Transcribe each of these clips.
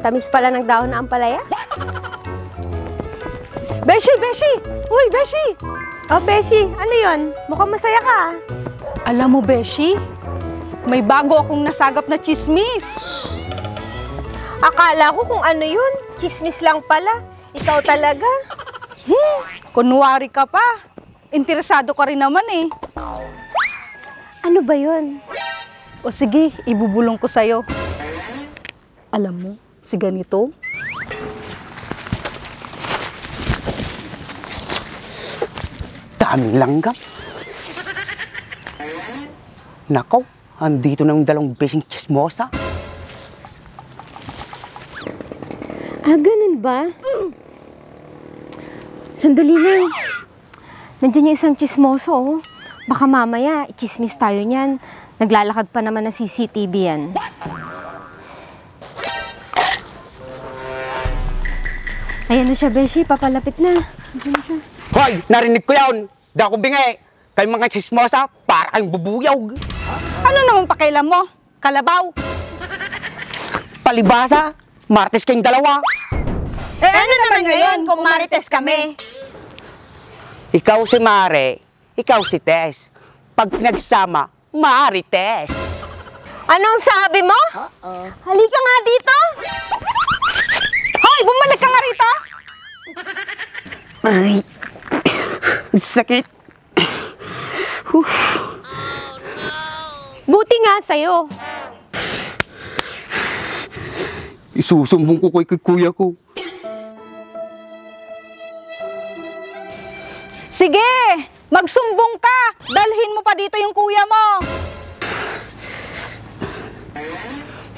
Tamis pala ng dahon na ampalaya. Beshi! Beshi! Uy, Beshi! Oh, Beshi, ano yon? Mukhang masaya ka. Alam mo, Beshi, may bago akong nasagap na chismis. Akala ko kung ano yun. Chismis lang pala. Ikaw talaga. Kunwari ka pa. Interesado ka rin naman eh. Ano ba yun? O sige, ibubulong ko sa'yo. Alam mo, si ganito. Daming langgam. Nakaw, andito na yung dalawang besing chismosa. Ah, ganun ba? Sandali lang. Nandiyan yung isang chismoso, oh. Baka mamaya, chismis tayo niyan. Naglalakad pa naman na CCTV yan. Ayan na siya, Beshi. Papalapit na. Ayan na siya. Hoy, narinig ko yun. Di ako bingi. Kayo mga chismosa, para kayong bubuyog. Ano naman pakialam mo? Kalabaw. Palibasa, martes kayong dalawa. Ano naman ngayon kung marites kami? Ikaw si Mare, ikaw si Tess. Pag pinagsama, Marites. Anong sabi mo? Halika nga dito. Hoy, bumalik ka nga rito. Ay, sakit. Buti nga sa'yo. Isusumbong ko kay kuya ko. Sige, magsumbong ka. Dalhin mo pa dito yung kuya mo.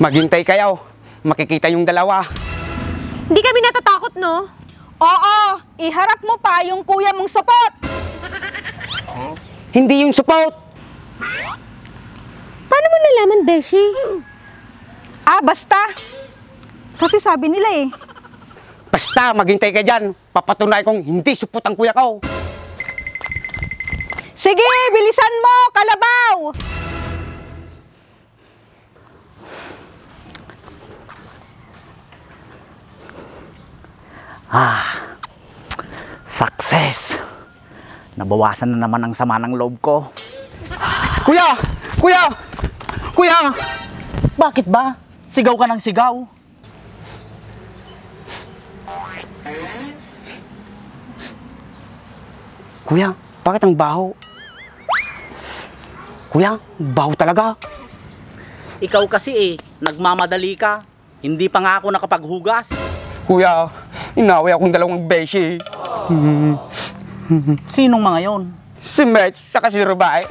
Maghintay kayo. Makikita yung dalawa. Hindi kami natatakot, no? Oo, iharap mo pa yung kuya mong supot. Hindi yung support. Paano mo nalaman, Beshi? Ah, basta. Kasi sabi nila eh. Basta, maghintay ka dyan. Papatunay kong hindi supot ang kuya ko. Sige, bilisan mo, kalabaw. Success! Nabawasan na naman ang sama ng loob ko. Kuya! Kuya! Kuya! Bakit ba? Sigaw ka ng sigaw. Kuya, bakit ang baho? Kuya, baho talaga. Ikaw kasi eh, nagmamadali ka. Hindi pa nga ako nakapaghugas. Kuya, inaway akong dalawang beshi. Sinong mga yon? Si Metz, saka si Rubae.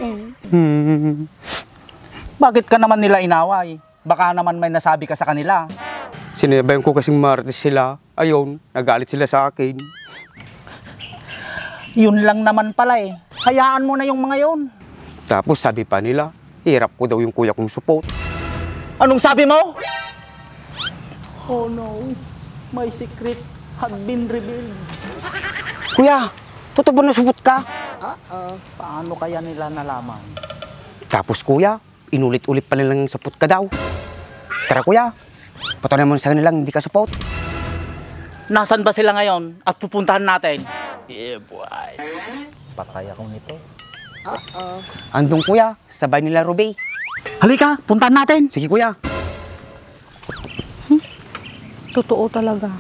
Bakit ka naman nila inaway? Baka naman may nasabi ka sa kanila. Sinabayan ko kasing martes sila. Ayun, nagalit sila sa akin. Yun lang naman pala eh. Hayaan mo na yung mga yon. Tapos sabi pa nila, hirap ko daw yung kuya kong support. Anong sabi mo? Oh no, my secret had been revealed. Kuya, totoo ba na support ka? Paano kaya nila nalaman? Tapos kuya, inulit-ulit pa nilang support ka daw. Tara kuya, patuloy mo sa kanilang hindi ka support. Nasaan ba sila ngayon at pupuntahan natin? Yeah boy. Patay ako nito. Andong kuya, sabay nila Ruby. Halika, puntahan natin. Sige kuya. Totoo talaga.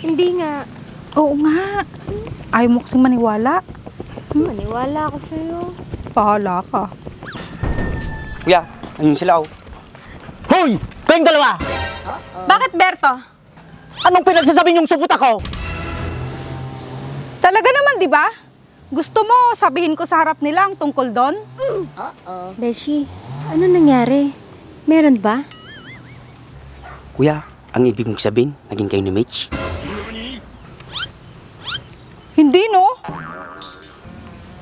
Hindi nga. Oo nga. Ayaw mo kasing maniwala. Maniwala ako sa'yo. Pahala ka. Kuya, ayun sila oh. Hoy! Kayong dalawa! Bakit, Berto? Anong pinagsasabi niyong supot ako? Talaga naman, di ba? Gusto mo sabihin ko sa harap nila ang tungkol doon? Beshi, ano nangyari? Meron ba? Kuya, ang ibig mong sabihin, naging kayo ni Mitch? Hindi, no?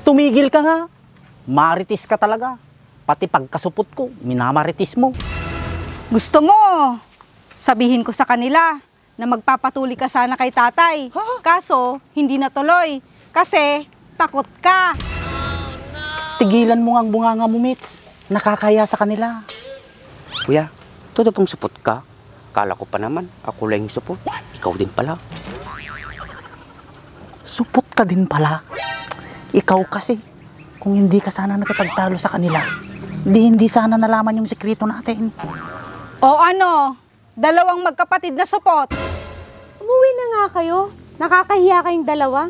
Tumigil ka nga. Marites ka talaga. Pati pagkasupot ko, minamarites mo. Gusto mo sabihin ko sa kanila na magpapatuli ka sana kay tatay. Kaso, hindi natuloy. Kasi, takot ka. Tigilan mo nga ang bunganga mo, Mitch. Nakakaya sa kanila. Kuya, todo pong supot ka. Kala ko pa naman, ako lang yung supot. Ikaw din pala. Supot ka din pala. Ikaw kasi, kung hindi ka sana nakipagtalo sa kanila, hindi sana nalaman yung sikreto natin. O ano, dalawang magkapatid na supot. Umuwi na nga kayo. Nakakahiya kayong dalawa.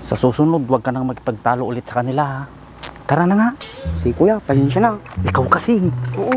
Sa susunod, huwag ka nang magpagtalo ulit sa kanila, ha? Tara na nga. Si kuya, pasensya na. Ikaw kasi. Oo.